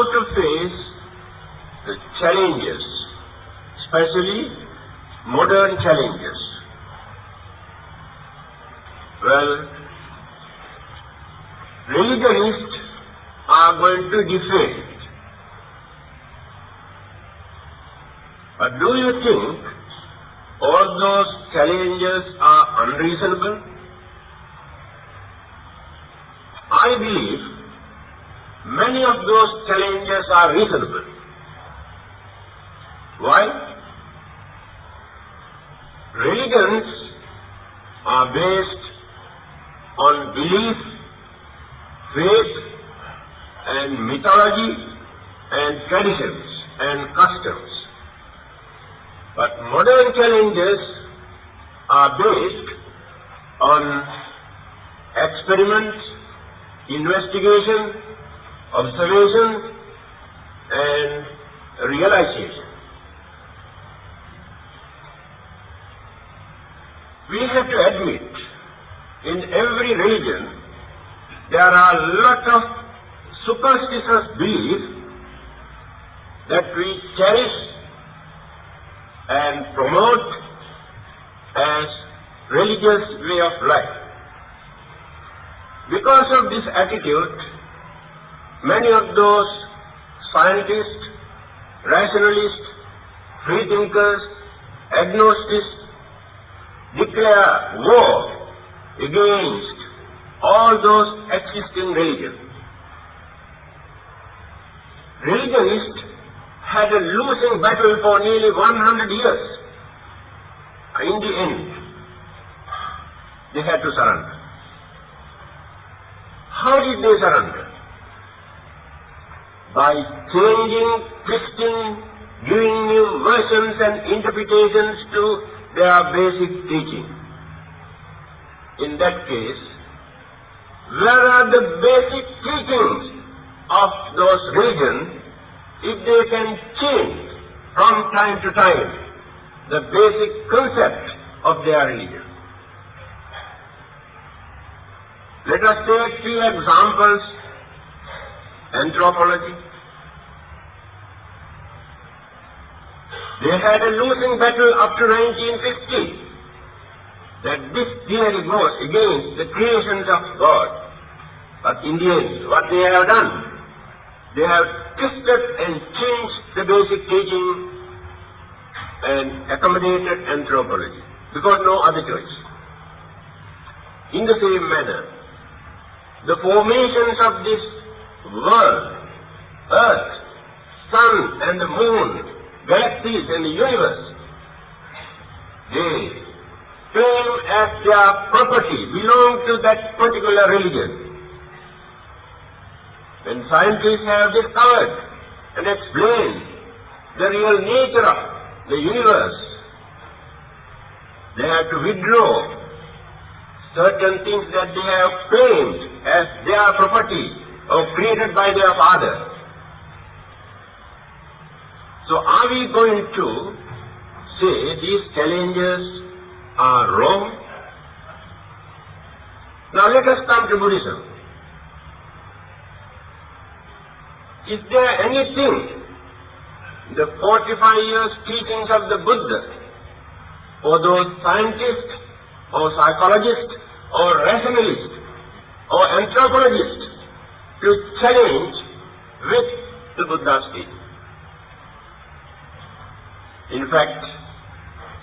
how to face the challenges, especially modern challenges. Well, religionists are going to defend. But do you think all those challenges are unreasonable? I believe many of those challenges are reasonable. Why? Religions are based on belief, faith, and mythology, and traditions, and customs. But modern challenges are based on experiments, investigation, observation, and realization. We have to admit, in every religion, there are a lot of superstitious beliefs that we cherish and promote as religious way of life. Because of this attitude, many of those scientists, rationalists, freethinkers, agnostics declare war against all those existing religions. Religionists had a losing battle for nearly 100 years. In the end, they had to surrender. How did they surrender? By changing, twisting, giving new versions and interpretations to their basic teaching. In that case, where are the basic teachings of those religions if they can change from time to time the basic concept of their religion? Let us take few examples. Anthropology. They had a losing battle up to 1950. That this theory goes against the creations of God. But in the end, what they have done, they have twisted and changed the basic teaching and accommodated anthropology, because no other choice. In the same manner, the formations of this world, earth, sun and the moon, galaxies and the universe, they claim as their property, belong to that particular religion. When scientists have discovered and explained the real nature of the universe, they have to withdraw certain things that they have claimed as their property or created by their father. So are we going to say these challenges are wrong? Now let us come to Buddhism. Is there anything in the 45 years teachings of the Buddha, or those scientists, or psychologists, or rationalists, or anthropologists to challenge with the Buddha's teaching? In fact,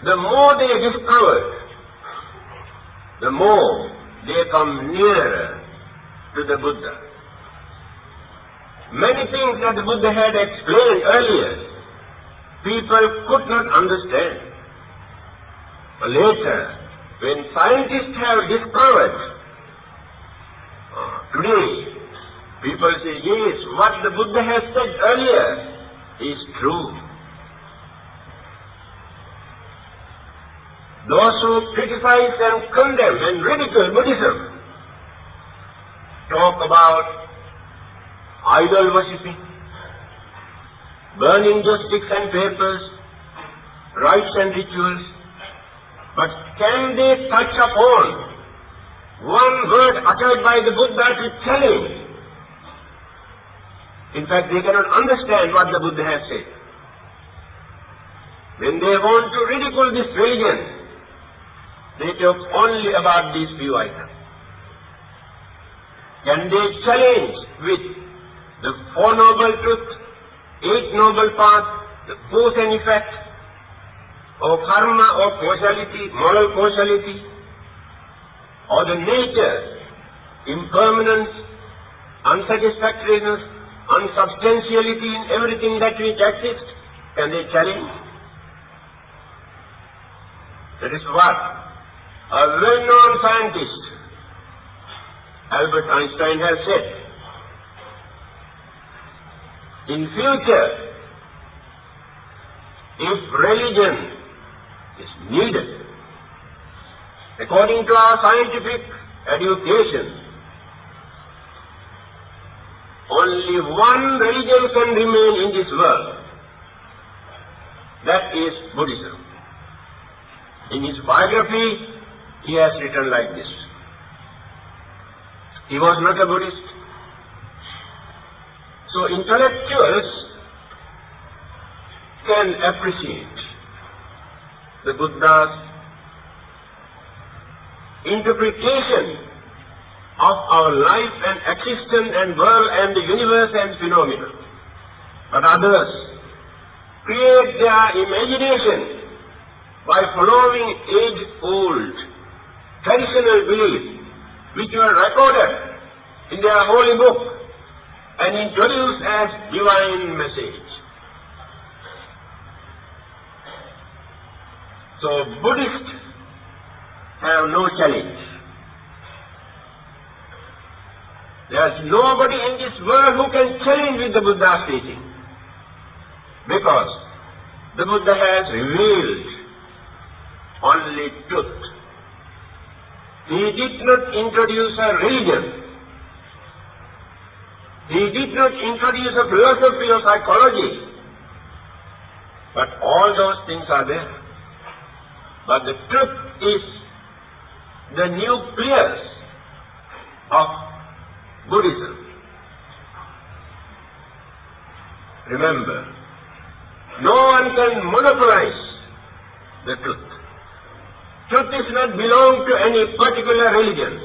the more they discover, the more they come nearer to the Buddha. Many things that the Buddha had explained earlier, people could not understand. But later, when scientists have discovered, today, people say, yes, what the Buddha has said earlier is true. Those who criticize and condemn and ridicule Buddhism talk about idol worshipping, burning those sticks and papers, rites and rituals. But can they touch upon one word uttered by the Buddha to challenge In fact, they cannot understand what the Buddha has said. When they want to ridicule this religion, they talk only about these few items. Can they challenge with the Four Noble Truths, Eight Noble Paths, the cause and effect of karma or causality, moral causality, or the nature, impermanence, unsatisfactoriness, unsubstantiality in everything that which exists? Can they challenge? That is what a well-known scientist, Albert Einstein, has said. In future, if religion is needed, according to our scientific education, only one religion can remain in this world. That is Buddhism. In his biography, he has written like this. He was not a Buddhist. So intellectuals can appreciate the Buddha's interpretation of our life and existence and world and the universe and phenomena. But others create their imagination by following age-old traditional beliefs which were recorded in their holy book and introduced as divine message. So Buddhists have no challenge. There is nobody in this world who can challenge with the Buddha's teaching, because the Buddha has revealed only truth. He did not introduce a religion. He did not introduce a philosophy or psychology. But all those things are there. But the truth is the nucleus of Buddhism. Remember, no one can monopolize the truth. Truth does not belong to any particular religion.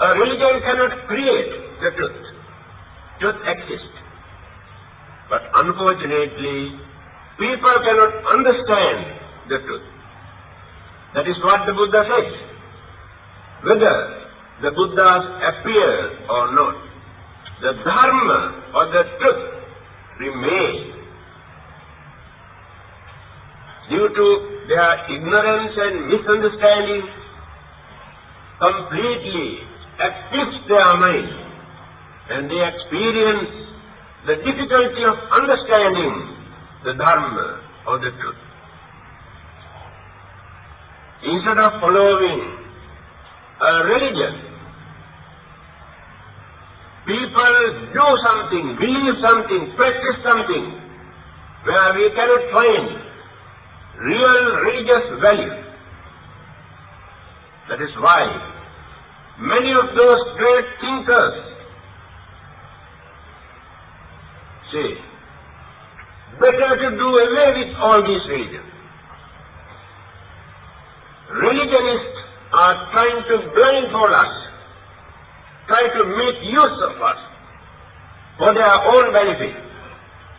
A religion cannot create the truth. Truth exists. But unfortunately, people cannot understand the truth. That is what the Buddha said. Whether the Buddhas appear or not, the Dharma or the truth remain. Due to their ignorance and misunderstanding, completely eclipse their mind, and they experience the difficulty of understanding the Dharma or the truth. Instead of following a religion, people do something, believe something, practice something where we cannot find real religious value. That is why many of those great thinkers say, better to do away with all these religions. Religionists are trying to blindfold us, trying to make use of us for their own benefit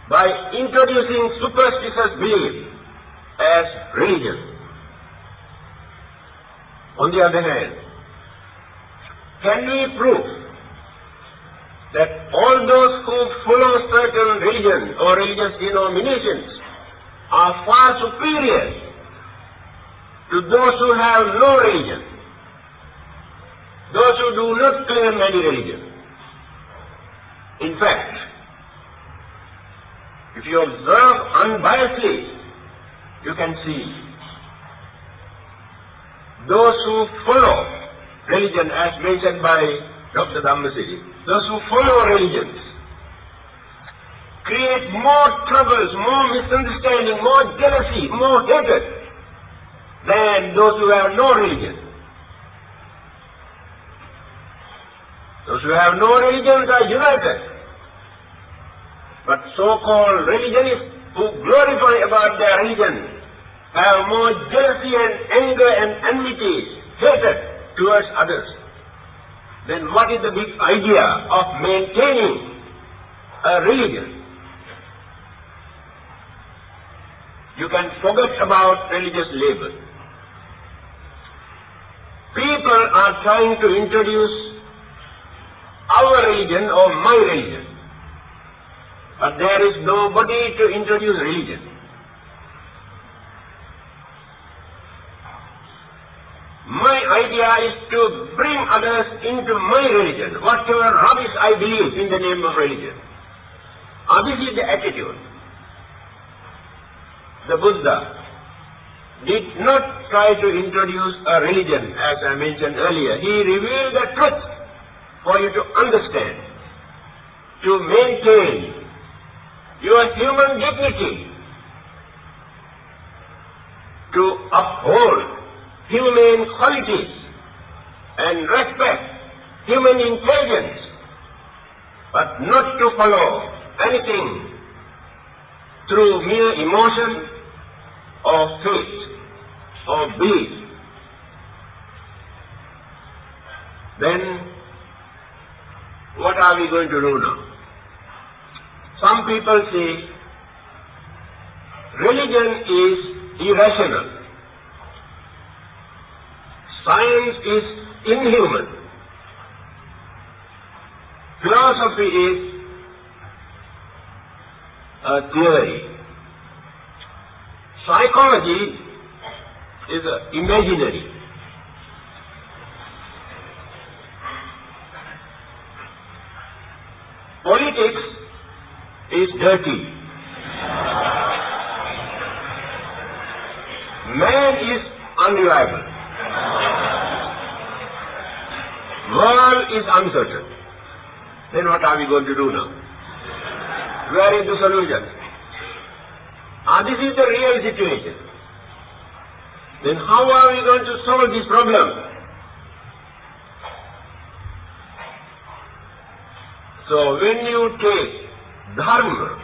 by introducing superstitious belief as religion. On the other hand, can we prove that all those who follow certain religions or religious denominations are far superior to those who have no religion, those who do not claim any religion? In fact, if you observe unbiasedly, you can see those who follow religion, as mentioned by Dr. Dhammananda, those who follow religions create more troubles, more misunderstanding, more jealousy, more hatred than those who have no religion. Those who have no religions are united. But so-called religionists who glorify about their religion have more jealousy and anger and enmity, hatred towards others. Then what is the big idea of maintaining a religion? You can forget about religious label. People are trying to introduce our religion or my religion. But there is nobody to introduce religion. My idea is to bring others into my religion, whatever rubbish I believe in the name of religion. This is the attitude. The Buddha did not try to introduce a religion, as I mentioned earlier. He revealed the truth for you to understand, to maintain your human dignity, to uphold humane qualities and respect human intelligence, but not to follow anything through mere emotion or faith or belief. Then what are we going to do now? Some people say religion is irrational. Science is inhuman. Philosophy is a theory. Psychology is imaginary. Politics is dirty. Man is unreliable. World is uncertain. Then what are we going to do now? Where is the solution? This is the real situation. Then how are we going to solve this problem? So when you take Dharma,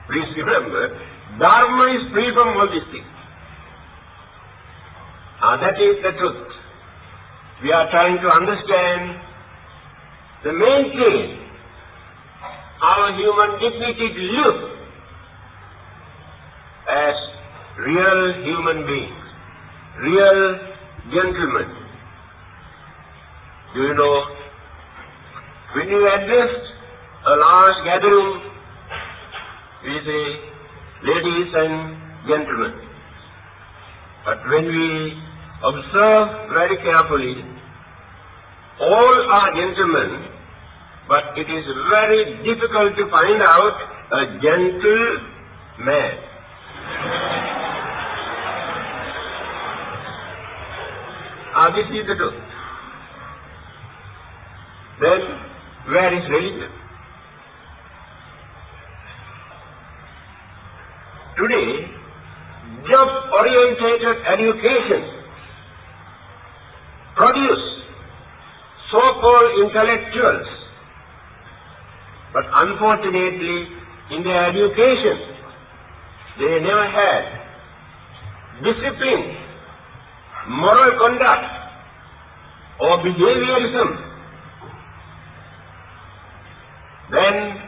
please remember, Dharma is free from all these things. That is the truth. We are trying to understand the main thing, our human dignity to live as real human beings, real gentlemen. Do you know, when you address a large gathering, we say, ladies and gentlemen. But when we observe very carefully, all are gentlemen, but it is very difficult to find out a gentle man. This is the truth. Then where is religion? Today, job-oriented education produce so-called intellectuals, but unfortunately in their education they never had discipline, moral conduct or behaviorism. Then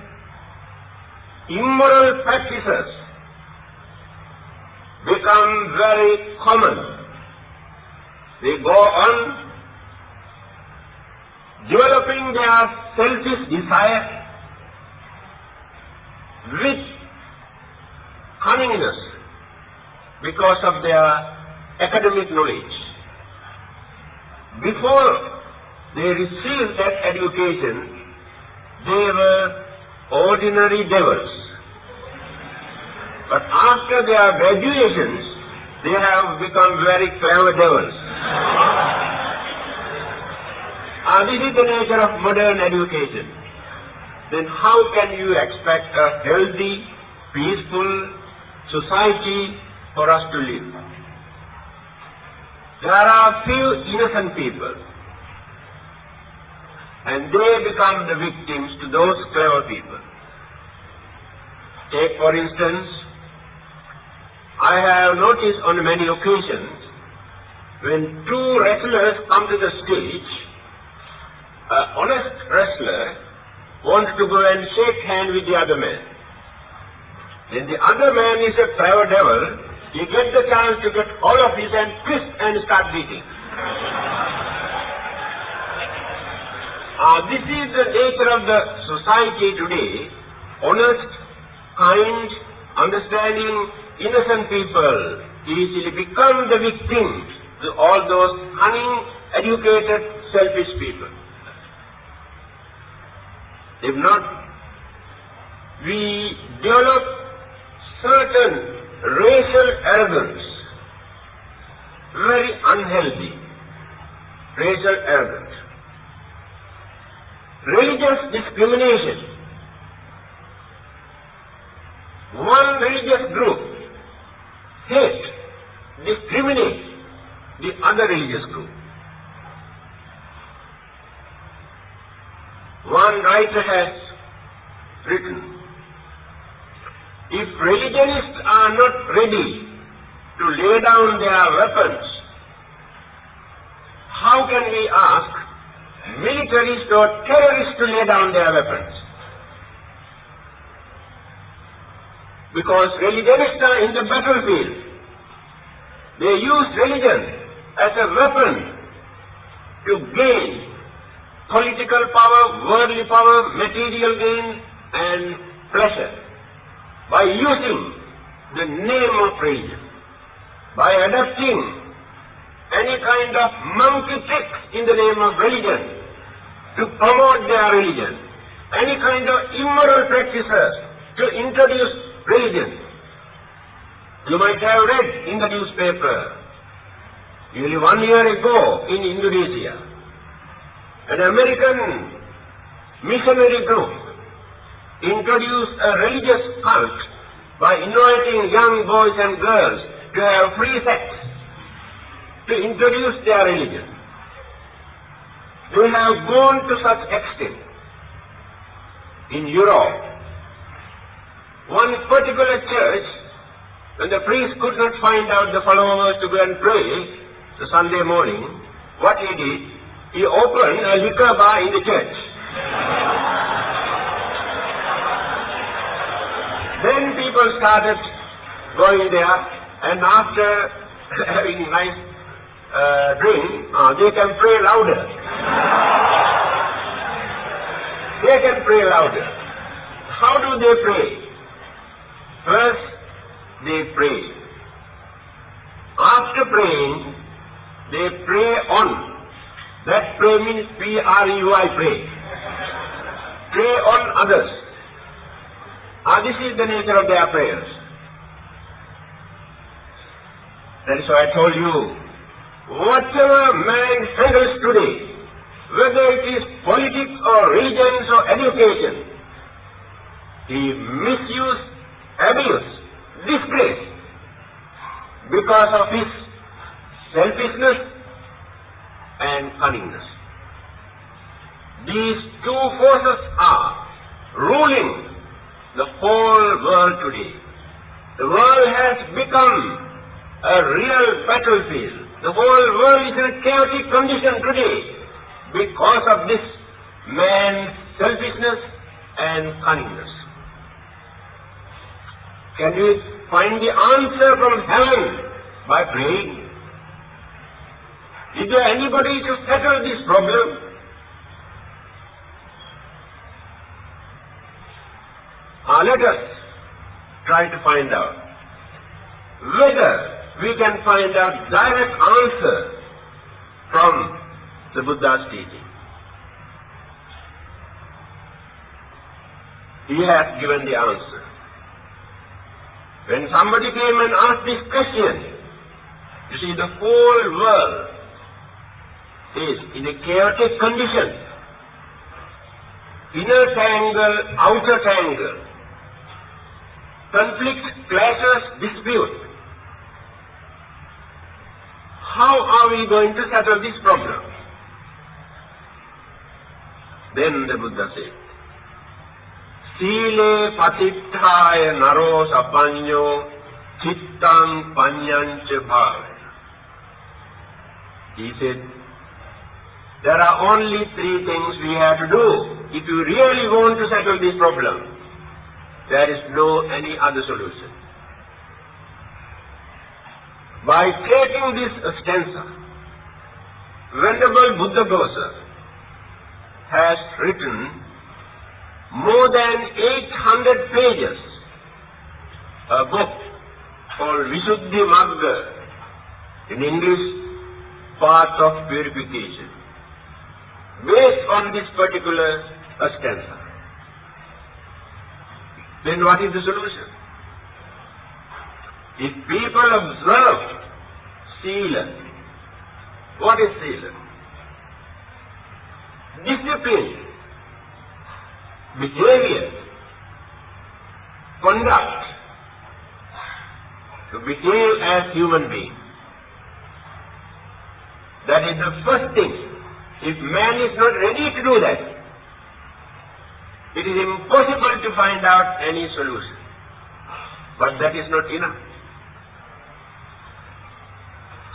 immoral practices become very common. They go on developing their selfish desire with cunningness because of their academic knowledge. Before they received that education, they were ordinary devils. But after their graduations, they have become very clever devils. This is the nature of modern education. Then how can you expect a healthy, peaceful society for us to live? There are few innocent people, and they become the victims to those clever people. Take for instance, I have noticed on many occasions when two wrestlers come to the stage, an honest wrestler wants to go and shake hand with the other man. Then the other man is a clever devil. He gets the chance to get all of his and twist and start beating. This is the nature of the society today. Honest, kind, understanding, innocent people easily become the victims to all those cunning, educated, selfish people. If not, we develop certain racial arrogance, very unhealthy racial arrogance. Religious discrimination. One religious group hate, discriminate the other religious group. One writer has written, if religionists are not ready to lay down their weapons, how can we ask militarists or terrorists to lay down their weapons? Because religionists are in the battlefield. They use religion as a weapon to gain political power, worldly power, material gain and pleasure by using the name of religion, by adopting any kind of monkey tricks in the name of religion to promote their religion, any kind of immoral practices to introduce religion. You might have read in the newspaper, nearly 1 year ago in Indonesia, an American missionary group introduced a religious cult by inviting young boys and girls to have free sex, to introduce their religion. They have gone to such extent. In Europe, one particular church, when the priest could not find out the followers to go and pray the Sunday morning, what he did, he opened a liquor bar in the church. Then people started going there, and after having nice drink, they can pray louder. They can pray louder. How do they pray? First, they pray. After praying, they pray on. That pray means P-R-E-Y, pray. Pray on others. This is the nature of their prayers. That is why I told you, whatever man handles today, whether it is politics or religions or education, he misuse, abuse, disgrace because of his selfishness and cunningness. These two forces are ruling the whole world today. The world has become a real battlefield. The whole world is in a chaotic condition today because of this man's selfishness and cunningness. Can we find the answer from heaven by praying? Is there anybody to settle this problem? Let us try to find out whether we can find a direct answer from the Buddha's teaching. He has given the answer. When somebody came and asked this question, you see, the whole world is in a chaotic condition. Inner tangle, outer tangle. Conflict, clashes, dispute. How are we going to settle this problem? Then the Buddha said, Sile patittaya naro sapanyo chittang panyancha bhava. He said, there are only three things we have to do. If you really want to settle this problem, there is no any other solution. By taking this stanza, Venerable Buddha Ghosa has written more than 800 pages, a book called Visuddhi Magga, in English, Path of Purification, based on this particular stanza. Then what is the solution? If people observe Sila, what is Sila? Discipline, behavior, conduct, to behave as human beings. That is the first thing. If man is not ready to do that, it is impossible to find out any solution. But that is not enough.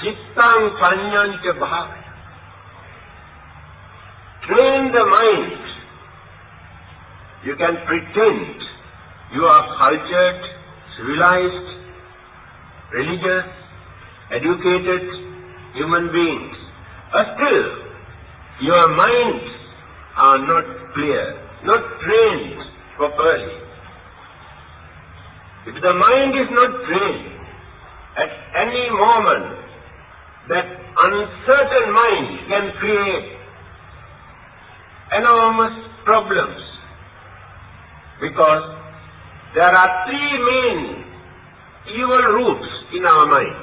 Chittang panyancha bhava. Train the mind. You can pretend you are cultured, civilized, religious, educated human beings. But still, your minds are not clear, not trained properly. If the mind is not trained, at any moment, that uncertain mind can create enormous problems, because there are three main evil roots in our mind.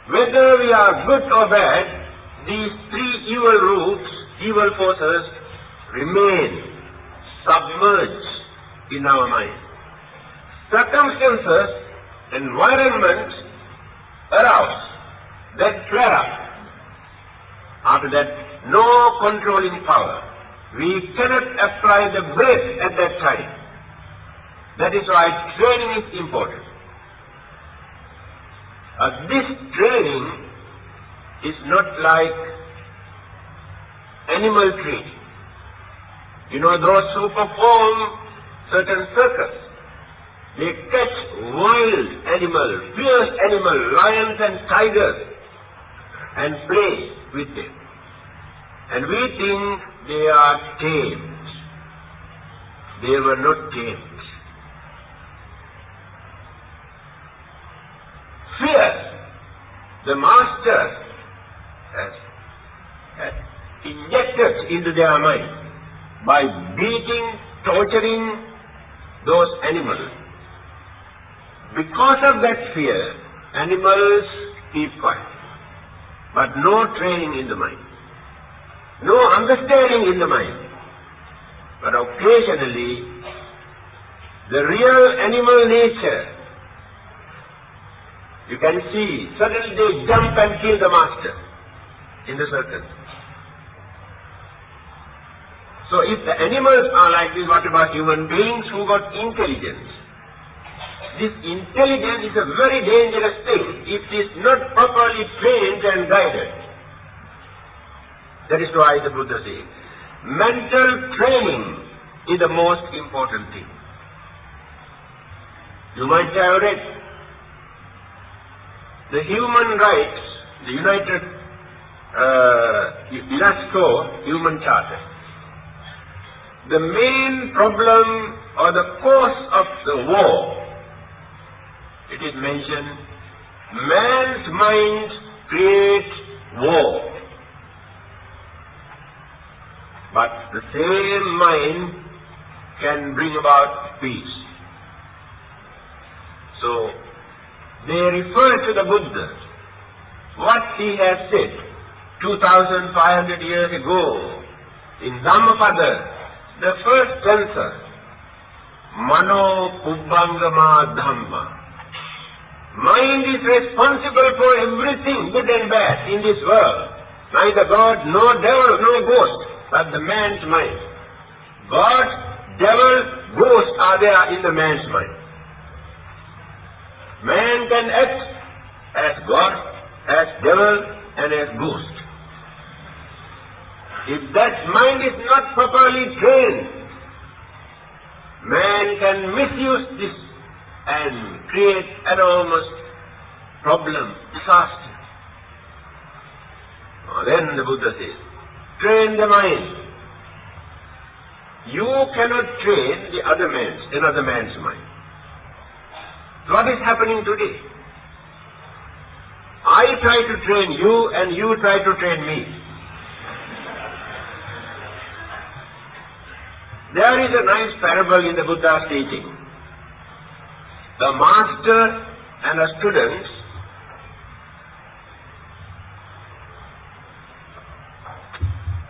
Whether we are good or bad, these three evil roots, evil forces, remain submerged in our mind. Circumstances, environment arouse, that flare up. After that, no controlling power. We cannot apply the breath at that time. That is why training is important. This training is not like animal training. You know, those who perform certain circus, they catch wild animals, fierce animals, lions and tigers, and play with them. And we think they are tamed. They were not tamed. Fear, the master has injected into their mind by beating, torturing those animals. Because of that fear, animals keep quiet. But no training in the mind. No understanding in the mind. But occasionally, the real animal nature, you can see, suddenly they jump and kill the master in the circus. So if the animals are like this, what about human beings who got intelligence? This intelligence is a very dangerous thing if it is not properly trained and guided. That is why the Buddha says, mental training is the most important thing. You might have read the human rights, the United UNESCO Human Charter. The main problem or the cause of the war, it is mentioned, man's mind creates war. But the same mind can bring about peace. So, they refer to the Buddha, what he has said 2,500 years ago in Dhammapada, the first stanza, Mano Pubbangama Dhamma. Mind is responsible for everything good and bad in this world. Neither God, nor devil, nor ghost, but the man's mind. God devil, ghost are there in the man's mind. Man can act as God, as devil, and as ghost. If that mind is not properly trained, man can misuse this and create enormous problem, disaster. Then the Buddha says, train the mind. You cannot train another man's mind. What is happening today? I try to train you and you try to train me. There is a nice parable in the Buddha's teaching. The master and the students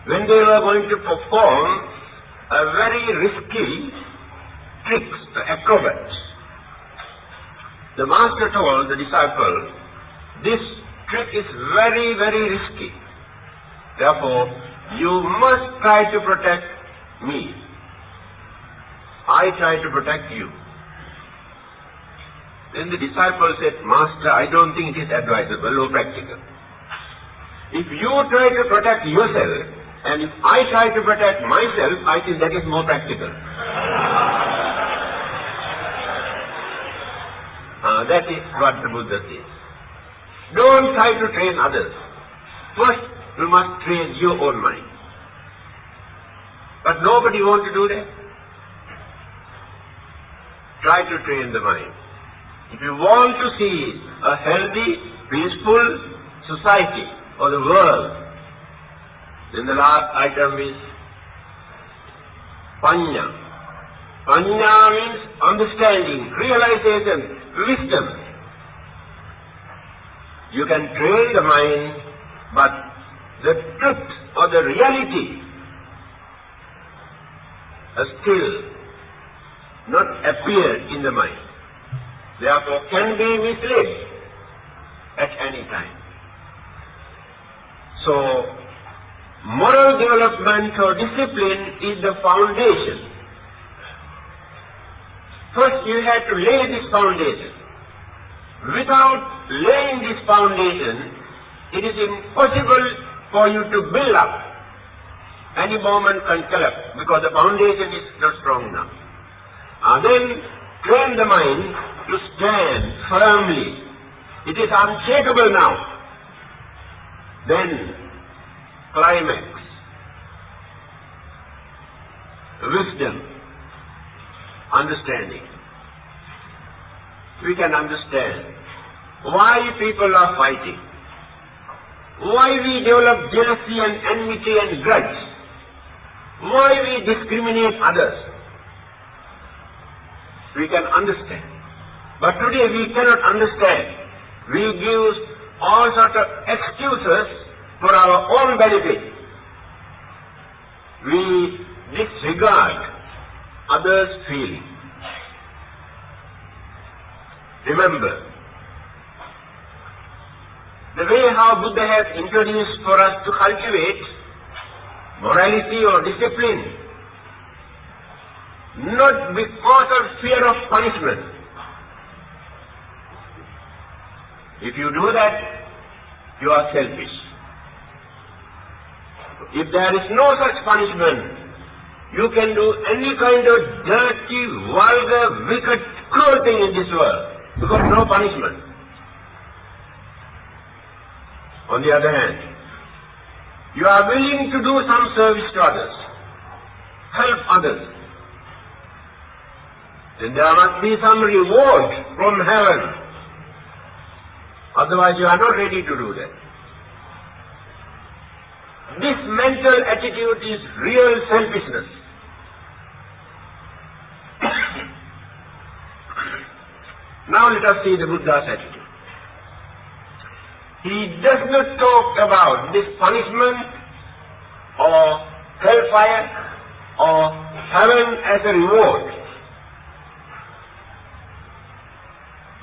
when they were going to perform a very risky tricks, the acrobats, the master told the disciple, this trick is very, very risky. Therefore, you must try to protect me. I try to protect you. Then the disciple said, Master, I don't think it is advisable or practical. If you try to protect yourself, and if I try to protect myself, I think that is more practical. That is what the Buddha says. Don't try to train others. First, you must train your own mind. But nobody wants to do that. Try to train the mind. If you want to see a healthy, peaceful society or the world, then the last item is Panya. Panya means understanding, realization, wisdom. You can train the mind, but the truth or the reality has still not appeared in the mind. Therefore can be misled at any time. So, moral development or discipline is the foundation. First you have to lay this foundation. Without laying this foundation, it is impossible for you to build up. Any moment can collapse because the foundation is not strong enough. Then train the mind to stand firmly. It is unshakable now. Then climax. Wisdom. Understanding. We can understand why people are fighting, why we develop jealousy and enmity and grudge, why we discriminate others. We can understand. But today we cannot understand. We give all sorts of excuses for our own benefit. We disregard others' feelings. Remember, the way how Buddha has introduced for us to cultivate morality or discipline, not because of fear of punishment. If you do that, you are selfish. If there is no such punishment, you can do any kind of dirty, vulgar, wicked, cruel thing in this world, because no punishment. On the other hand, you are willing to do some service to others, help others, then there must be some reward from heaven. Otherwise you are not ready to do that. This mental attitude is real selfishness. Now let us see the Buddha's attitude. He does not talk about this punishment or hellfire or heaven as a reward.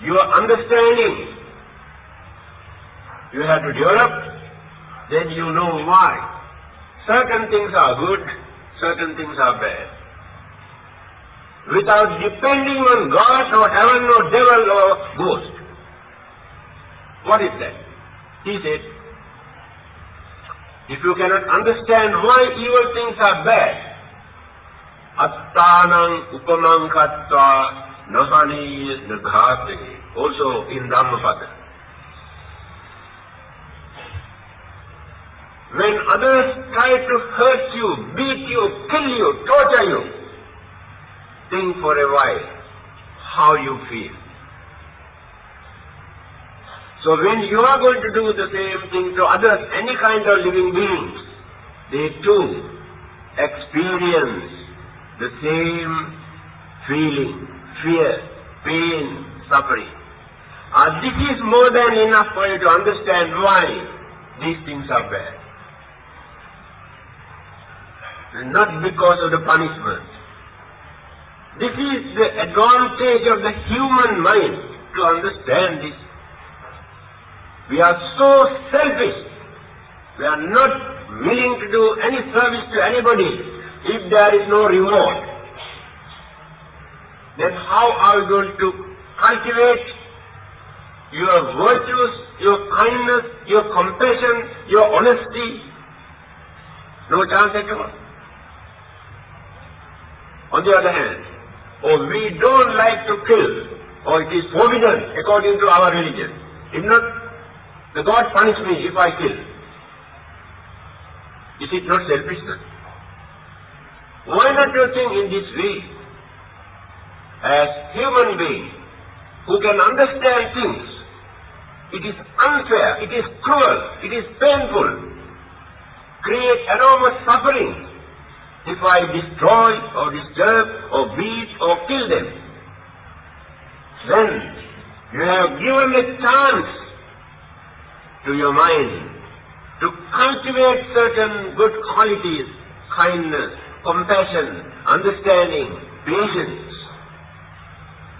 Your understanding you have to develop, then you know why. Certain things are good, certain things are bad. without depending on God or heaven or devil or ghost. What is that? He said, if you cannot understand why evil things are bad, attanang upamang kattva nahani naghate, also in Dhammapada. When others try to hurt you, beat you, kill you, torture you, think for a while how you feel. So when you are going to do the same thing to others, any kind of living beings, they too experience the same feeling, fear, pain, suffering. This is more than enough for you to understand why these things are bad. Not because of the punishment. This is the advantage of the human mind to understand this. We are so selfish. We are not willing to do any service to anybody if there is no reward. Then how are we going to cultivate your virtues, your kindness, your compassion, your honesty? No chance at all. On the other hand, we don't like to kill, or it is forbidden according to our religion. If not, the God punish me if I kill. Is it not selfishness? Why not you think in this way? As human beings who can understand things, it is unfair, it is cruel, it is painful, create enormous suffering if I destroy or disturb or beat or kill them. Then you have given a chance to your mind to cultivate certain good qualities, kindness, compassion, understanding, patience.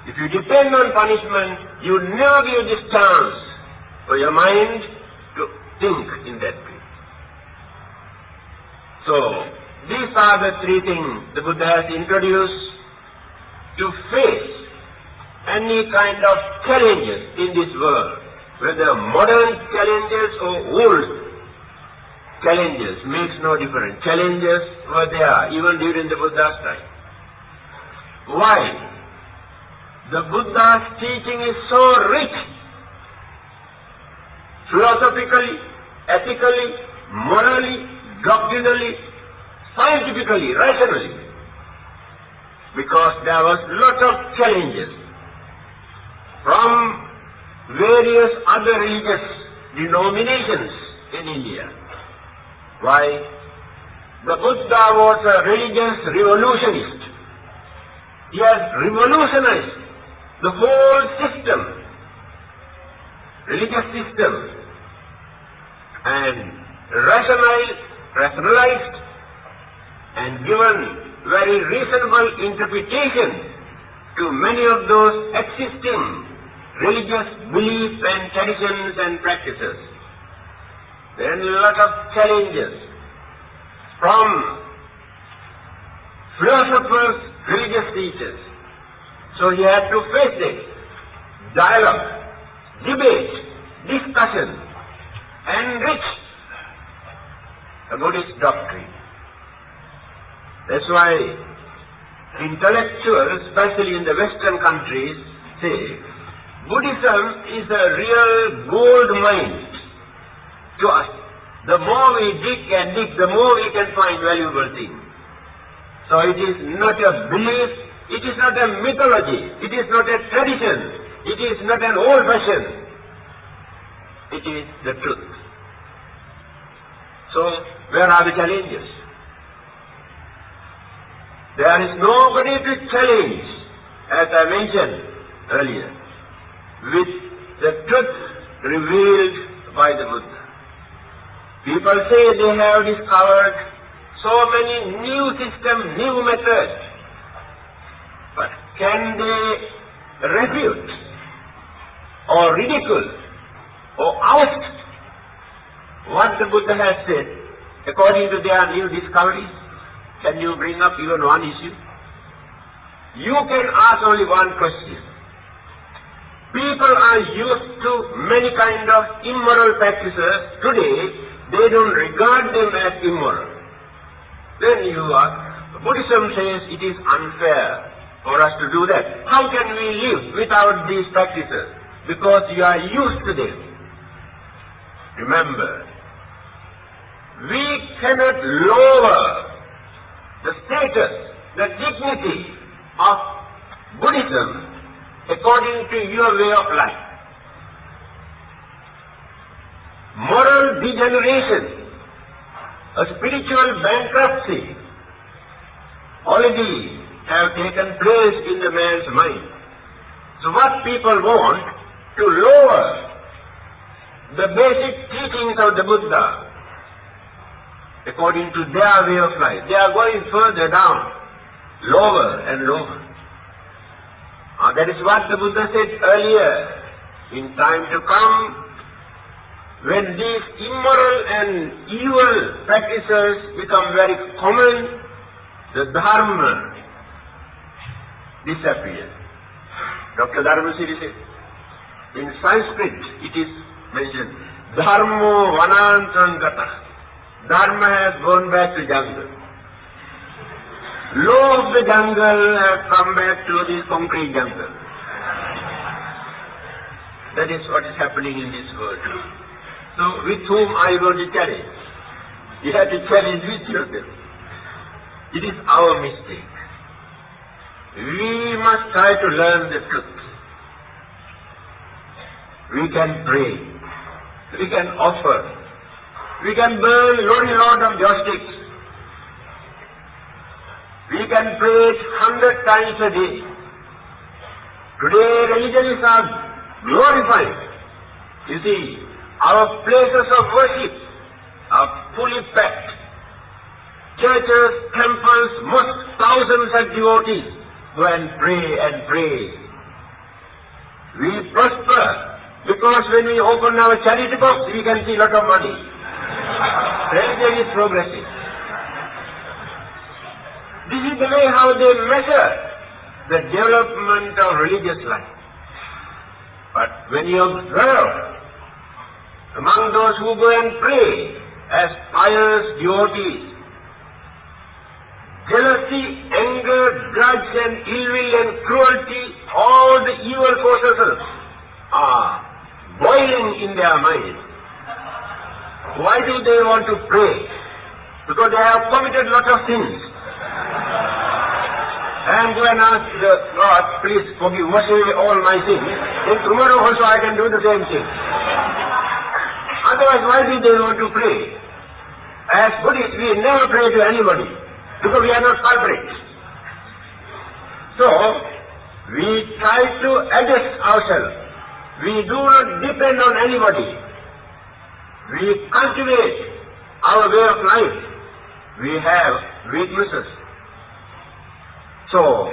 If you depend on punishment, you never give this chance for your mind to think in that way. So, these are the three things the Buddha has introduced to face any kind of challenges in this world, whether modern challenges or old challenges, makes no difference. Challenges were there even during the Buddha's time. Why? The Buddha's teaching is so rich, philosophically, ethically, morally, doctrinally, scientifically, rationally, because there was lot of challenges from various other religious denominations in India. Why? The Buddha was a religious revolutionist. He has revolutionized the whole system, religious system, and rationalized and given very reasonable interpretation to many of those existing religious beliefs and traditions and practices. There are a lot of challenges from philosophers, religious teachers. So he had to face it. Dialogue, debate, discussion, enrich the Buddhist doctrine. That's why intellectuals, especially in the Western countries, say Buddhism is a real gold mine to us. The more we dig and dig, the more we can find valuable things. So it is not a belief, it is not a mythology, it is not a tradition, it is not an old fashion, it is the truth. So where are the challenges? There is nobody to challenge, as I mentioned earlier, with the truth revealed by the Buddha. People say they have discovered so many new systems, new methods, but can they refute or ridicule or oust what the Buddha has said according to their new discoveries? Can you bring up even one issue? you can ask only one question. People are used to many kind of immoral practices. Today, they don't regard them as immoral. Then you ask, Buddhism says it is unfair for us to do that. How can we live without these practices? Because you are used to them. Remember, we cannot lower the status, the dignity of Buddhism according to your way of life. Moral degeneration, a spiritual bankruptcy already have taken place in the man's mind. So what people want to lower the basic teachings of the Buddha according to their way of life. They are going further down, lower and lower. That is what the Buddha said earlier. In time to come, when these immoral and evil practices become very common, the Dharma disappears. Dr. Dharmasiri said, in Sanskrit it is mentioned, Dharmo vanantram gata. Dharma has gone back to jungle. Law of the jungle has come back to this concrete jungle. That is what is happening in this world. So with whom are you going to challenge? You have to challenge with yourself. It is our mistake. We must try to learn the truth. We can pray. We can offer. We can burn lorry load of joysticks. We can pray 100 times a day. Today religions are glorified. You see, our places of worship are fully packed. Churches, temples, mosques, thousands of devotees go and pray and pray. We prosper because when we open our charity box, we can see a lot of money. Religion is progressive. This is the way how they measure the development of religious life. But when you observe among those who go and pray as pious devotees, jealousy, anger, grudge and ill will and cruelty, all the evil processes are boiling in their mind. Why do they want to pray? Because they have committed lot of sins. And go and ask God, please forgive, wash away all my sins. Then tomorrow also I can do the same thing. Otherwise, why do they want to pray? As Buddhists, we never pray to anybody, because we are not culprits. So, we try to adjust ourselves. We do not depend on anybody. We cultivate our way of life. We have weaknesses. So,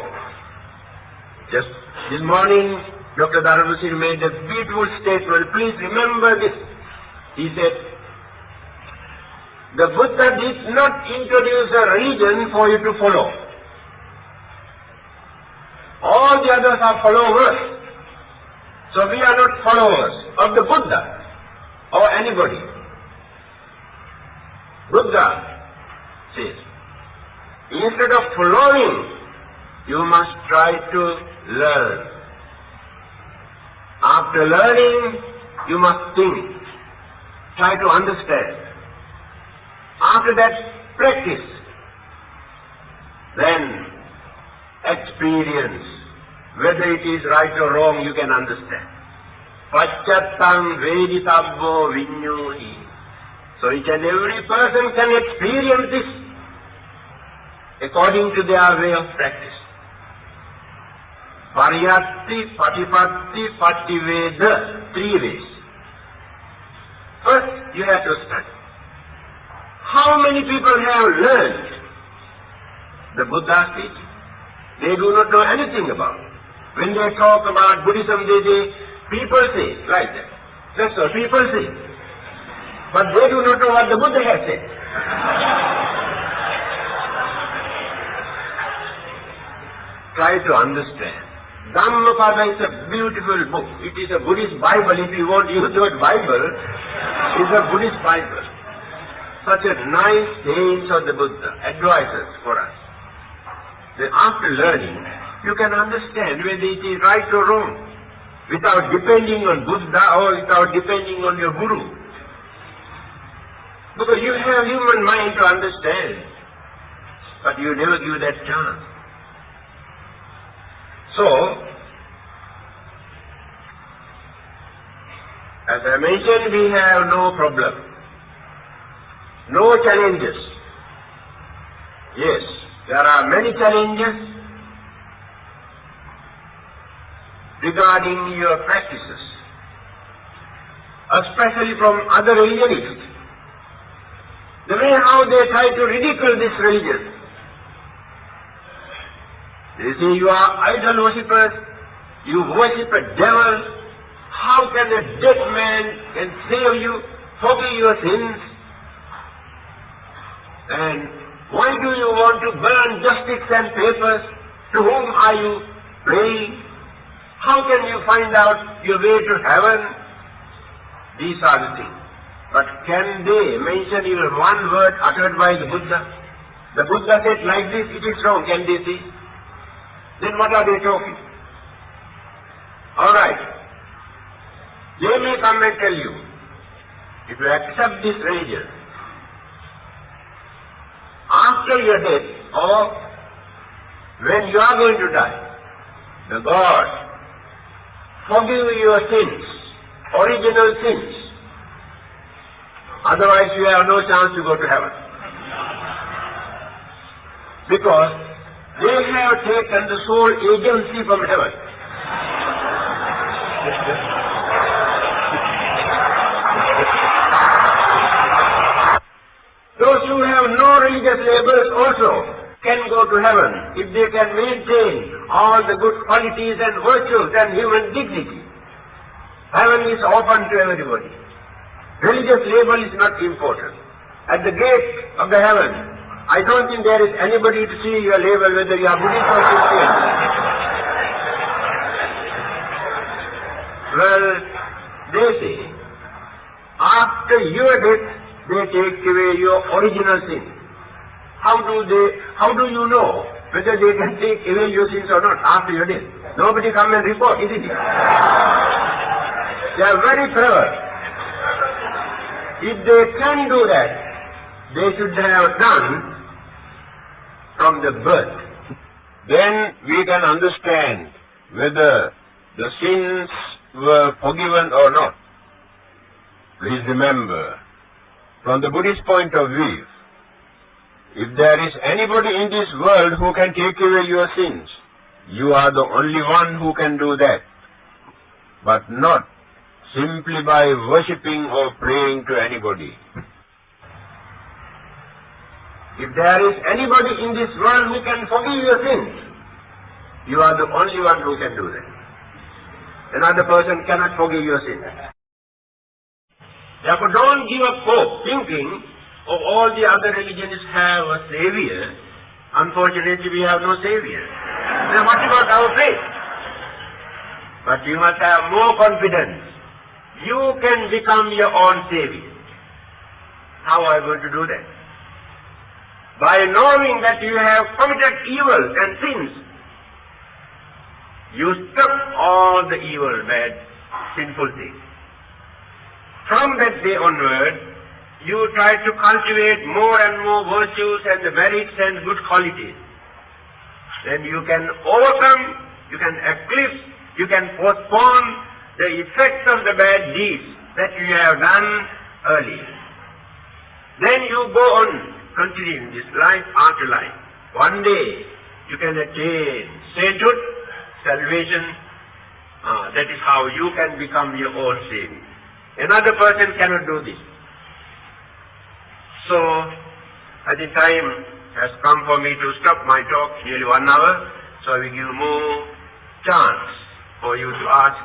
just this morning, Dr. Dharmasiri made a beautiful statement. Please remember this. He said, the Buddha did not introduce a religion for you to follow. All the others are followers. So we are not followers of the Buddha or anybody. Buddha says, instead of following, you must try to learn. After learning, you must think, try to understand. After that, practice. Then, experience. Whether it is right or wrong, you can understand. Pachattam veditabbo vinyuhi. So each and every person can experience this according to their way of practice. Pariyatti, patipatti, pattiveda, 3 ways. First, you have to study. How many people have learned the Buddha's teaching? They do not know anything about it. When they talk about Buddhism, people say like that. That's what people say. But they do not know what the Buddha has said. try to understand. Dhammapada is a beautiful book. It is a Buddhist Bible. If you won't use the word Bible, it's a Buddhist Bible. Such a nice sayings of the Buddha, advices for us. Then after learning, you can understand whether it is right or wrong, without depending on Buddha or without depending on your Guru. Because you have human mind to understand, but you never give that chance. So, as I mentioned, we have no problem, no challenges. Yes, there are many challenges regarding your practices, especially from other religionists. The way how they try to ridicule this religion. They say you are idol worshippers, you worship a devil. How can a dead man can save you, forgive your sins? And why do you want to burn justice and papers? To whom are you praying? How can you find out your way to heaven? These are the things. But can they mention even one word uttered by the Buddha? The Buddha said like this, it is wrong. Can they see? Then what are they talking? All right. They may come and tell you, if you accept this religion, after your death or when you are going to die, the God forgive your sins, original sins. Otherwise you have no chance to go to heaven. Because they have taken the sole agency from heaven. Those who have no religious labels also can go to heaven if they can maintain all the good qualities and virtues and human dignity. Heaven is open to everybody. Religious label is not important. At the gate of the heaven, I don't think there is anybody to see your label whether you are Buddhist or Christian. Well, they say, after your death, they take away your original sin. How do you know whether they can take away your sins or not after your death? Nobody come and report, isn't it? They are very clever. If they can do that, they should have done from the birth. Then we can understand whether the sins were forgiven or not. Please remember, from the Buddhist point of view, if there is anybody in this world who can take away your sins, you are the only one who can do that. But not simply by worshipping or praying to anybody. If there is anybody in this world who can forgive your sins, you are the only one who can do that. Another person cannot forgive your sins. Therefore, don't give up hope, thinking, oh, all the other religions have a savior. Unfortunately, we have no savior. Then what about our faith? But you must have more confidence. You can become your own savior. How are you going to do that? By knowing that you have committed evil and sins, you stop all the evil, bad, sinful things. From that day onward, you try to cultivate more and more virtues and the merits and good qualities. Then you can overcome, you can eclipse, you can postpone the effects of the bad deeds that you have done earlier. Then you go on continuing this life after life. One day you can attain sainthood, salvation. That is how you can become your own savior. Another person cannot do this. So, I think time has come for me to stop my talk, nearly 1 hour, so I will give more chance for you to ask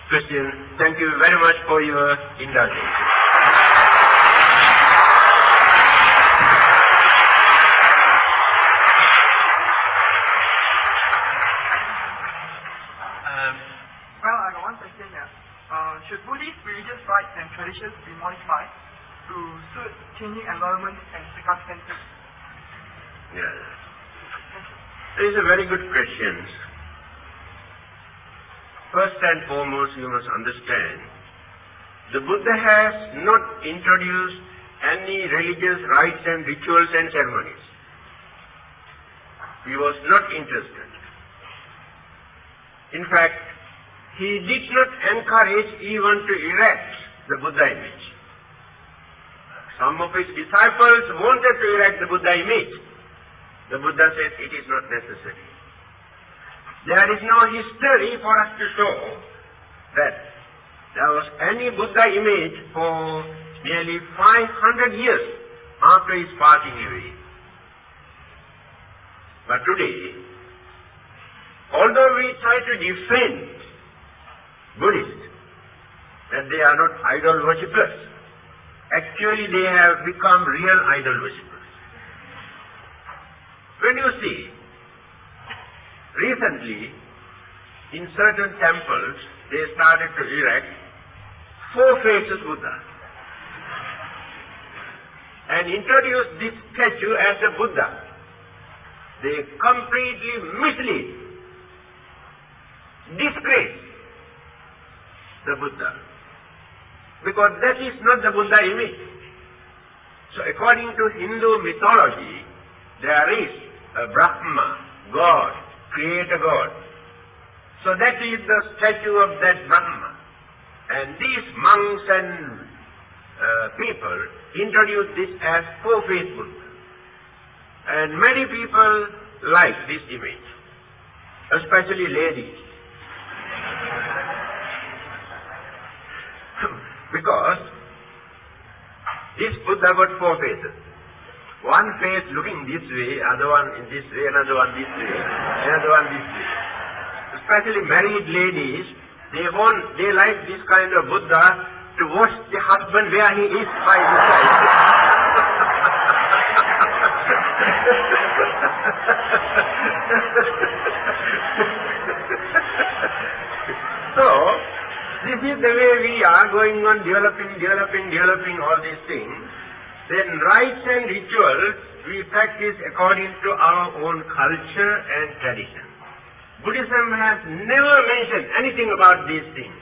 questions. Thank you very much for your indulgence. Well, I got one question here. Should Buddhist religious rites and traditions be modified to suit changing environment and circumstances? Yes. This is a very good question. First and foremost, you must understand, the Buddha has not introduced any religious rites and rituals and ceremonies. He was not interested. In fact, he did not encourage even to erect the Buddha image. Some of his disciples wanted to erect the Buddha image. The Buddha said it is not necessary. There is no history for us to show that there was any Buddha image for nearly 500 years after his passing away. But today, although we try to defend Buddhists, that they are not idol worshippers, actually they have become real idol worshippers. When you see, recently, in certain temples, they started to erect 4 faces Buddha and introduced this statue as a Buddha. They completely mislead, disgrace the Buddha, because that is not the Buddha image. So according to Hindu mythology, there is a Brahma, God, creator God. So that is the statue of that Brahma. And these monks and people introduced this as 4-faced Buddha. And many people like this image, especially ladies. Because this Buddha got 4 faces. One face looking this way, other one in this way, another one this way, another one this way. Especially married ladies, they like this kind of Buddha to watch the husband where he is by his side. So, this is the way we are going on developing all these things. Then rites and rituals we practice according to our own culture and tradition. Buddhism has never mentioned anything about these things.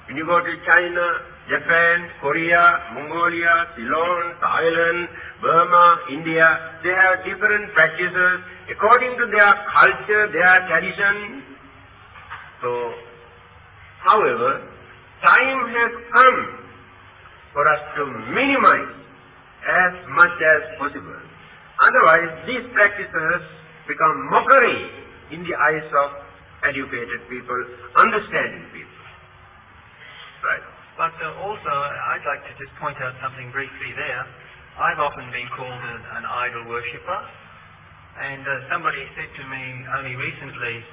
When you go to China, Japan, Korea, Mongolia, Ceylon, Thailand, Burma, India, they have different practices according to their culture, their tradition. So, however, time has come for us to minimize as much as possible. Otherwise, these practices become mockery in the eyes of educated people, understanding people. Right. But also, I'd like to just point out something briefly there. I've often been called an idol worshipper, and somebody said to me only recently,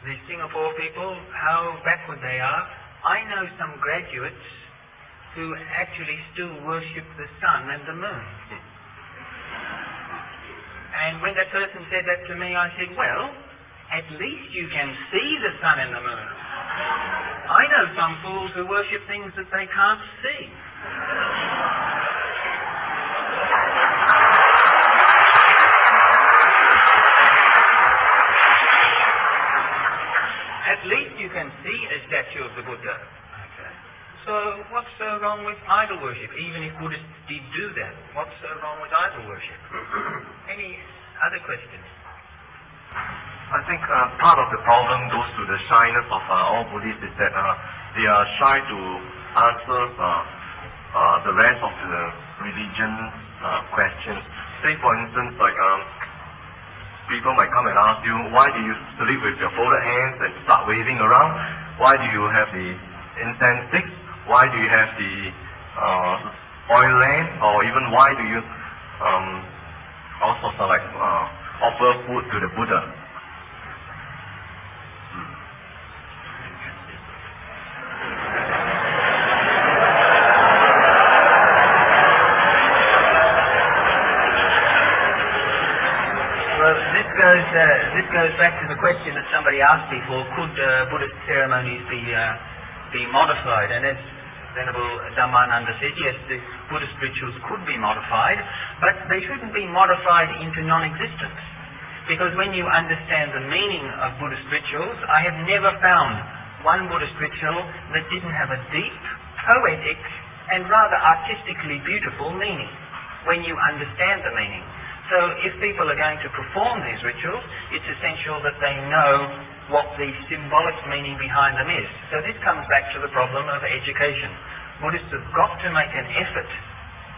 these Singapore people, how backward they are. I know some graduates who actually still worship the sun and the moon. And when that person said that to me, I said, well, at least you can see the sun and the moon. I know some fools who worship things that they can't see. At least you can see a statue of the Buddha. Okay. So what's so wrong with idol worship? Even if Buddhists did do that, what's so wrong with idol worship? Any other questions? I think part of the problem goes to the shyness of all Buddhists is that they are shy to answer the rest of the religion questions. Say for instance, like people might come and ask you, why do you sleep with your folded hands and start waving around? Why do you have the incense sticks? Why do you have the oil lamp? Or even why do you also offer food to the Buddha? this goes back to the question that somebody asked before, could Buddhist ceremonies be modified? And as Venerable Dhammananda said, yes, the Buddhist rituals could be modified, but they shouldn't be modified into non-existence. Because when you understand the meaning of Buddhist rituals, I have never found one Buddhist ritual that didn't have a deep, poetic, and rather artistically beautiful meaning when you understand the meaning. So if people are going to perform these rituals, it's essential that they know what the symbolic meaning behind them is. So this comes back to the problem of education. Buddhists have got to make an effort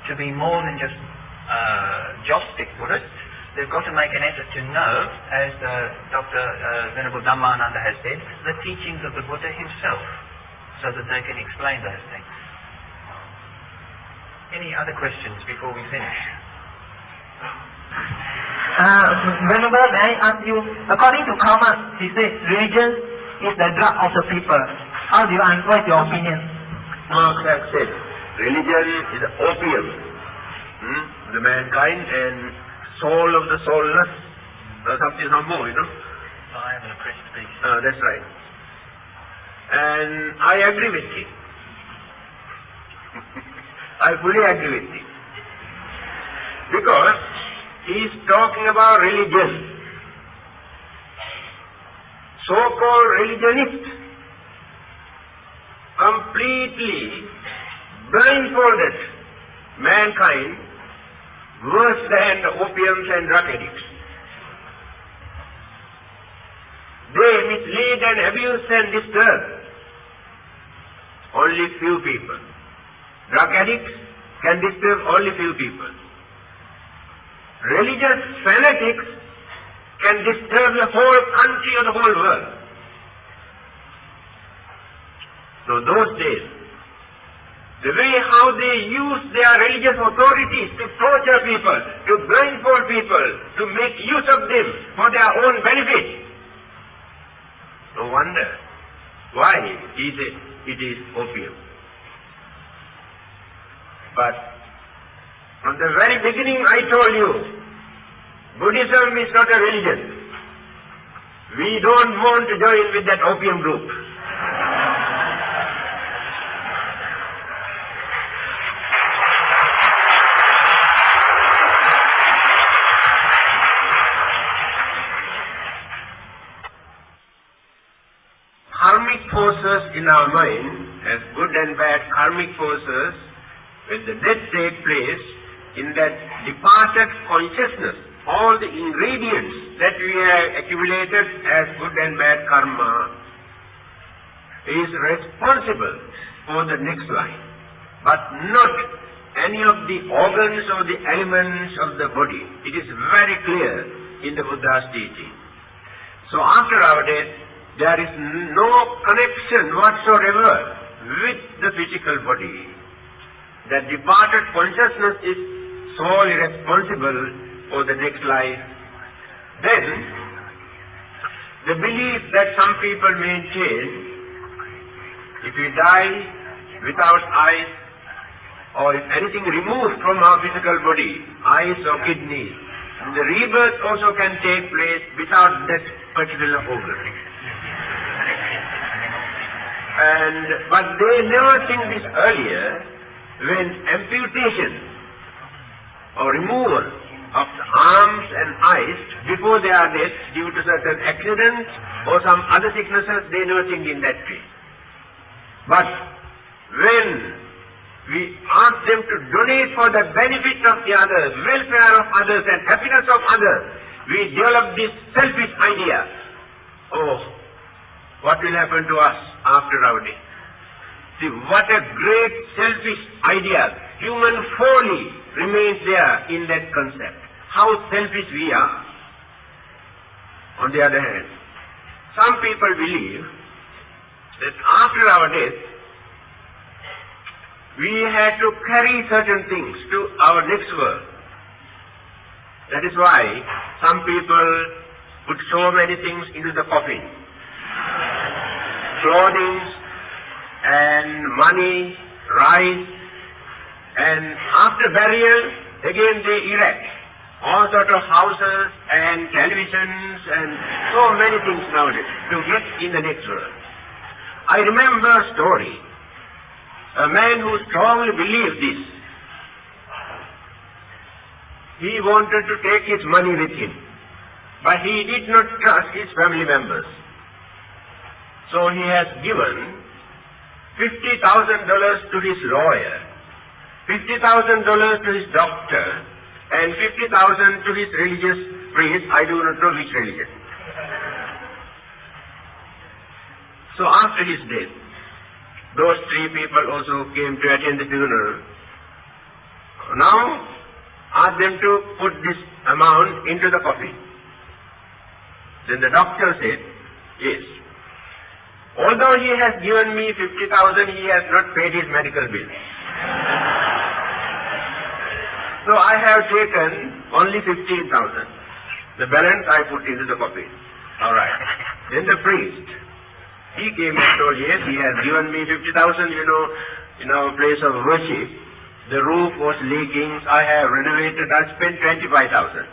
to be more than just Gnostic Buddhists. They've got to make an effort to know, as Dr. Venerable Dhammananda has said, the teachings of the Buddha himself, so that they can explain those things. Any other questions before we finish? Venerable, may I ask you, according to Karma, he says religion is the drug of the people. How do you answer? What's your opinion? Marx has said, religion is the opium, the mankind, and soul of the soulless, something more, you know. I have an oppressed speech. That's right. And I agree with him. I fully agree with him. Because he is talking about religion. So-called religionists completely blindfolded mankind worse than the opiums and drug addicts. They mislead and abuse and disturb only few people. Drug addicts can disturb only few people. Religious fanatics can disturb the whole country or the whole world. So those days, the way how they use their religious authorities to torture people, to blindfold people, to make use of them for their own benefit. No wonder why he said it is opium. But from the very beginning I told you, Buddhism is not a religion. We don't want to join with that opium group. Karmic forces in our mind, as good and bad karmic forces, when the death takes place, in that departed consciousness, all the ingredients that we have accumulated as good and bad karma is responsible for the next life, but not any of the organs or the elements of the body. It is very clear in the Buddha's teaching. So after our death, there is no connection whatsoever with the physical body. That departed consciousness is solely responsible for the next life. Then, the belief that some people maintain, if we die without eyes, or if anything removed from our physical body, eyes or kidneys, the rebirth also can take place without that particular organ. But they never think this earlier, when amputation or removal of the arms and eyes before they are dead due to certain accidents or some other sicknesses, they never think in that way. But when we ask them to donate for the benefit of the others, welfare of others and happiness of others, we develop this selfish idea. Oh, what will happen to us after our death? See, what a great selfish idea. Human folly remains there in that concept. How selfish we are. On the other hand, some people believe that after our death, we had to carry certain things to our next world. That is why some people put so many things into the coffin. Clothing and money, rice, and after burial, again they erect all sort of houses and televisions and so many things nowadays to get in the next world. I remember a story. A man who strongly believed this. He wanted to take his money with him, but he did not trust his family members. So he has given $50,000 to his lawyer, $50,000 to his doctor, and $50,000 to his religious priest. I do not know which religion. So after his death, those three people also came to attend the funeral. Now, ask them to put this amount into the coffin. Then the doctor said, yes. Although he has given me 50,000, he has not paid his medical bill. So I have taken only 15,000. The balance I put into the coffin. All right. Then the priest, he came and told, yes, he has given me 50,000, in our place of worship. The roof was leaking. I have renovated. I spent 25,000.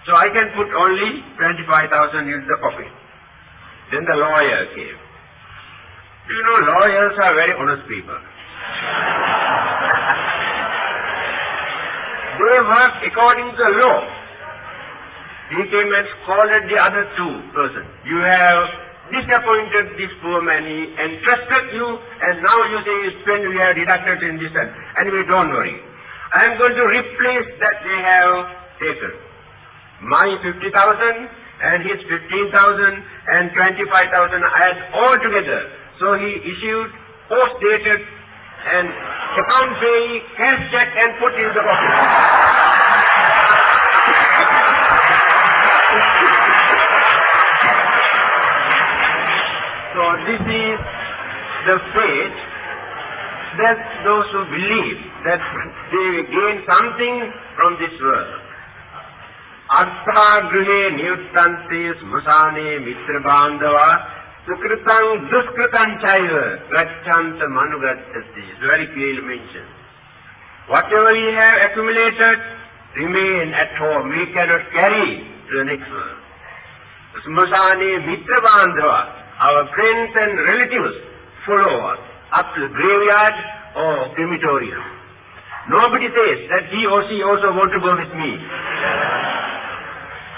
So I can put only 25,000 into the coffin. Then the lawyer came. Lawyers are very honest people. They work according to the law. He came and scolded the other two persons. You have disappointed this poor man. He entrusted you, and now you say you spend, we have deducted in this and anyway, don't worry. I am going to replace that they have taken. My 50,000 and his 15,000 and 25,000 add all together. So he issued post-dated and account payee cash check and put in the pocket. So this is the fate that those who believe that they gain something from this world. Artha grihe niyuttante smasane mitra bandhava sukritam duskritam chaiva gacchanta manugattati. It's very clearly mentioned. Whatever we have accumulated, remain at home. We cannot carry to the next world. Smasane mitra bandhava. Our friends and relatives follow us up to the graveyard or crematorium. Nobody says that he or she also want to go with me.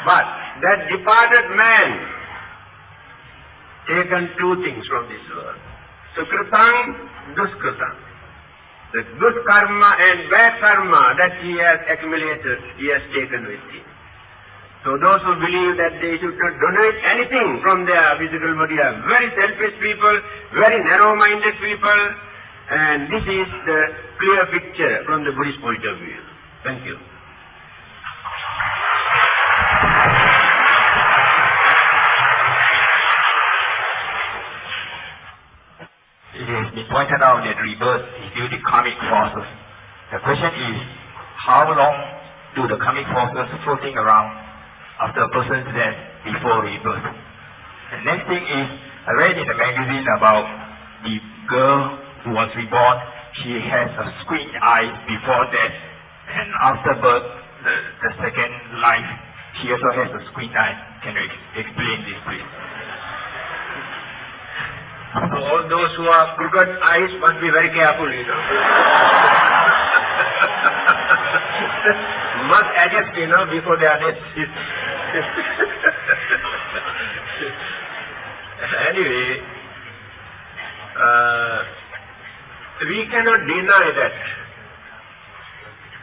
But that departed man taken two things from this world. Sukritam, duskritam. The good karma and bad karma that he has accumulated, he has taken with him. So those who believe that they should not donate anything from their physical body are very selfish people, very narrow-minded people, and this is the clear picture from the Buddhist point of view. Thank you. It has been pointed out that rebirth is due to karmic forces. The question is, how long do the karmic forces floating around after a person's death before rebirth? The next thing is, I read in the magazine about the girl who was reborn. She has a squint eye before death, and after birth, the second life, she also has a squint eye. Can you explain this, please? So all those who have crooked eyes must be very careful, Must adjust, before they are dead. Anyway, we cannot deny that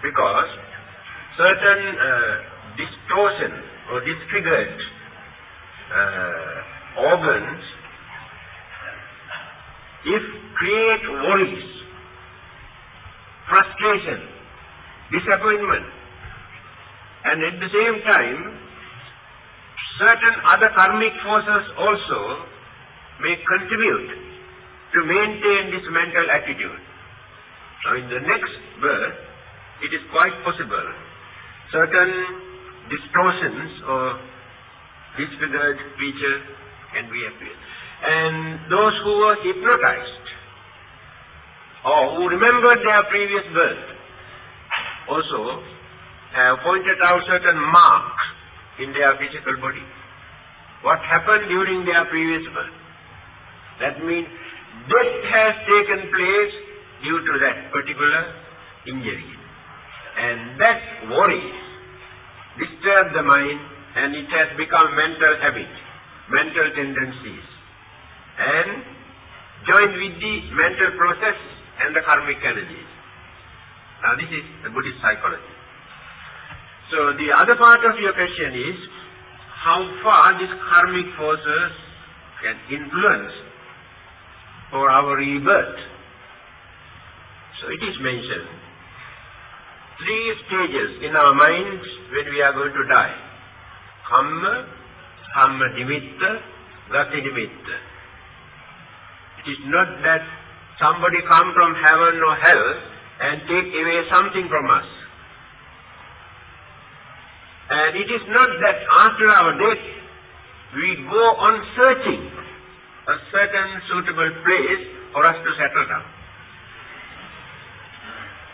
because certain distortion or disfigured organs, if create worries, frustration, disappointment, and at the same time, certain other karmic forces also may contribute to maintain this mental attitude. Now in the next birth, it is quite possible certain distortions or disfigured features can reappear. And those who were hypnotized or who remembered their previous birth also have pointed out certain marks in their physical body. What happened during their previous birth? That means death has taken place due to that particular injury. And that worries, disturbs the mind, and it has become mental habit, mental tendencies, and joined with the mental process and the karmic energies. Now this is the Buddhist psychology. So the other part of your question is how far these karmic forces can influence for our rebirth. So it is mentioned 3 stages in our minds when we are going to die. Kamma, Kamma Nimitta, Gati Nimitta. It is not that somebody come from heaven or hell and take away something from us. And it is not that after our death we go on searching a certain suitable place for us to settle down.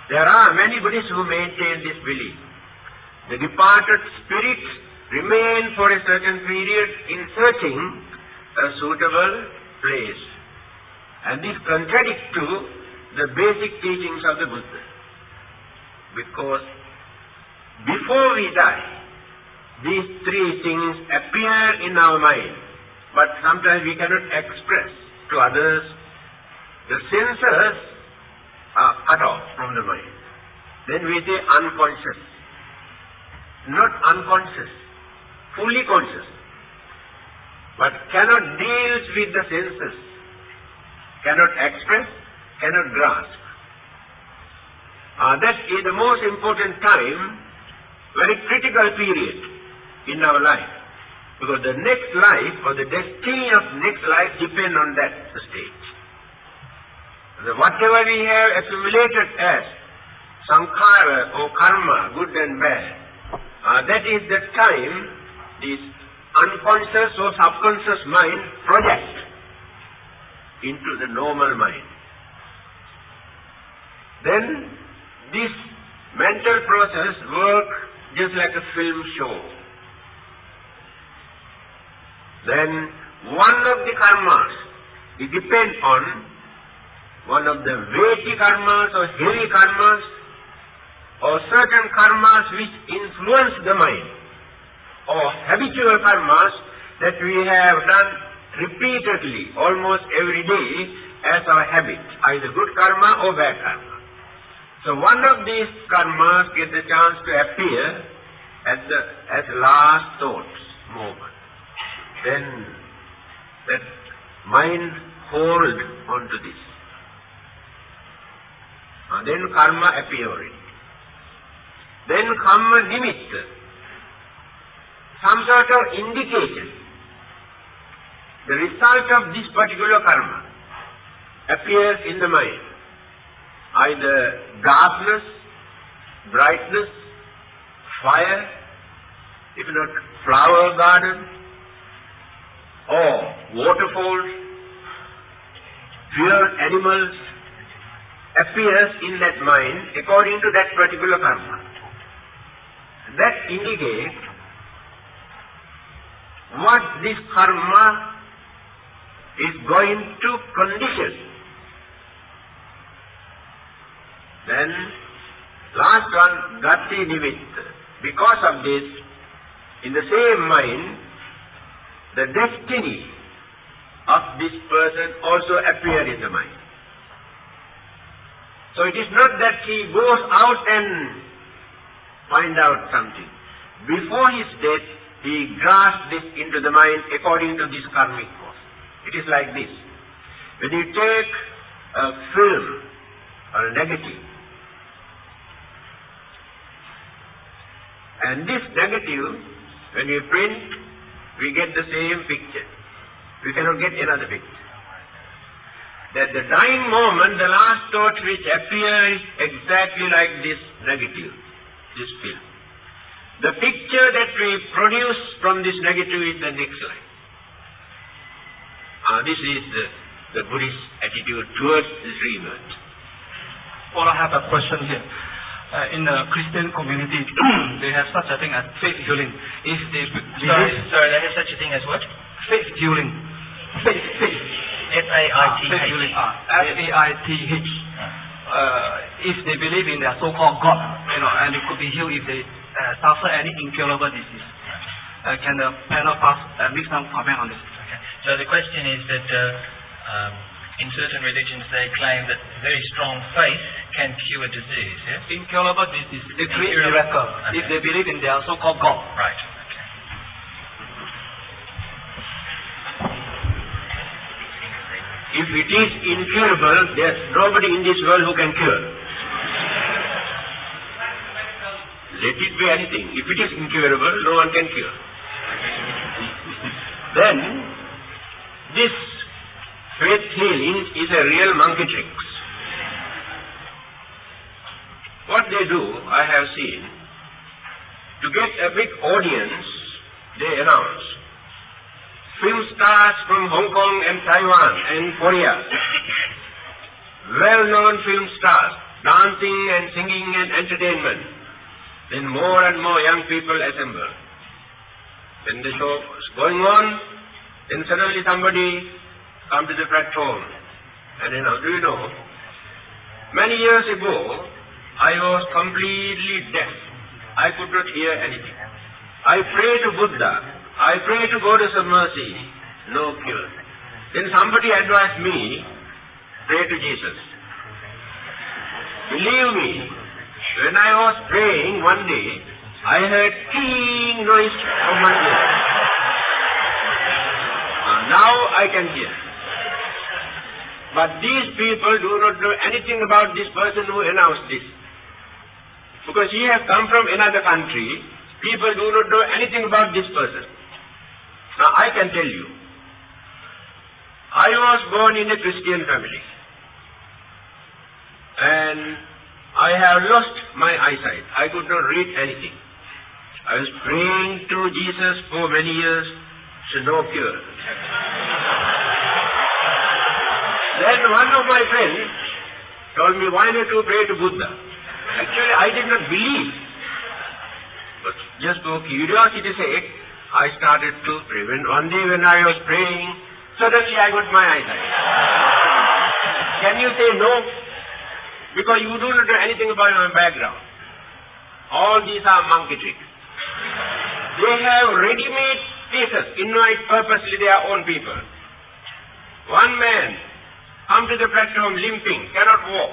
There are many Buddhists who maintain this belief. The departed spirits remain for a certain period in searching a suitable place. And this contradicts to the basic teachings of the Buddha. Because before we die, these 3 things appear in our mind, but sometimes we cannot express to others. The senses are cut off from the mind. Then we say unconscious. Not unconscious, fully conscious, but cannot deal with the senses, cannot express, cannot grasp. That is the most important time, very critical period in our life, because the next life or the destiny of next life depend on that stage. Whatever we have accumulated as sankhara or karma, good and bad, that is the time this unconscious or subconscious mind projects into the normal mind. Then this mental process works just like a film show. Then one of the karmas, it depends on one of the weighty karmas or heavy karmas or certain karmas which influence the mind, or habitual karmas that we have done repeatedly, almost every day as our habit, either good karma or bad karma. So one of these karmas gets the chance to appear at the last thoughts moment. Then that mind hold onto this. Then karma appearing. Then karma nimitta, some sort of indication. The result of this particular karma appears in the mind. Either darkness, brightness, fire, if not flower garden, or waterfalls, pure animals, appears in that mind according to that particular karma. That indicates what this karma is going to condition. Then last one, gati nimitta. Because of this, in the same mind, the destiny of this person also appears in the mind. So it is not that he goes out and finds out something. Before his death, he grasps this into the mind according to this karmic force. It is like this. When you take a film or a negative, and this negative, when we print, we get the same picture. We cannot get another picture. That the dying moment, the last thought which appears exactly like this negative, this film. The picture that we produce from this negative is the next life. This is the Buddhist attitude towards this rebirth. Well, I have a question here. in the Christian community, they have such a thing as faith healing. If they Sorry, they have such a thing as what? faith healing, faith. F-A-I-T-H. Faith healing. F-A-I-T-H. If they believe in their so-called God, and they could be healed if they suffer any incurable disease. Can the panel make some comment on this? Okay. So the question is that in certain religions they claim that very strong faith can cure disease, yes? Incurable disease, they create miracle if they believe in their so-called God. Right. Okay. If it is incurable, there's nobody in this world who can cure. Let it be anything. If it is incurable, no one can cure. Then, this faith healing is a real monkey trick. What they do, I have seen, to get a big audience, they announce film stars from Hong Kong and Taiwan and Korea, well-known film stars, dancing and singing and entertainment. Then more and more young people assemble. When the show is going on, then suddenly somebody comes to the platform. And do you know, many years ago, I was completely deaf. I could not hear anything. I prayed to Buddha. I prayed to Goddess of Mercy. No cure. Then somebody advised me, pray to Jesus. Believe me, when I was praying one day, I heard keen noise from my ear. Now I can hear. But these people do not know anything about this person who announced this. Because he has come from another country, people do not know anything about this person. Now I can tell you, I was born in a Christian family. And I have lost my eyesight. I could not read anything. I was praying to Jesus for many years, so no cure. Then one of my friends told me, why not you pray to Buddha? Actually, I did not believe. But just for curiosity's sake, I started to pray. One day when I was praying, suddenly I got my eyesight. Can you say no? Because you do not know anything about my background. All these are monkey tricks. They have ready-made faces, invite purposely their own people. One man come to the platform limping, cannot walk.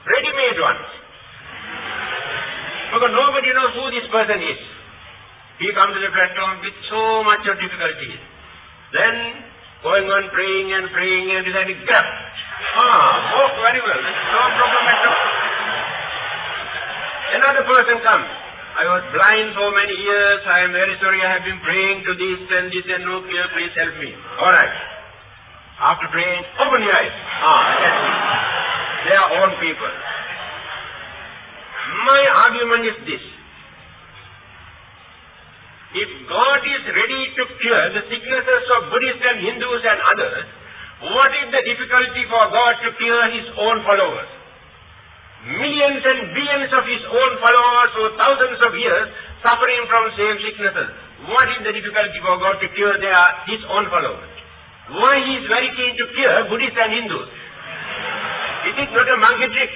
Ready-made ones. Because nobody knows who this person is. He comes to the platform with so much of difficulties. Then, going on praying and deciding, grab. Walk very well. No problem at all. Another person comes. I was blind for many years. I am very sorry. I have been praying to this and no cure. Please help me. All right. After praying, open your eyes. They are own people. My argument is this. If God is ready to cure the sicknesses of Buddhists and Hindus and others, what is the difficulty for God to cure His own followers? Millions and billions of His own followers for thousands of years suffering from same sicknesses. What is the difficulty for God to cure His own followers? Why He is very keen to cure Buddhists and Hindus? It is not a monkey trick.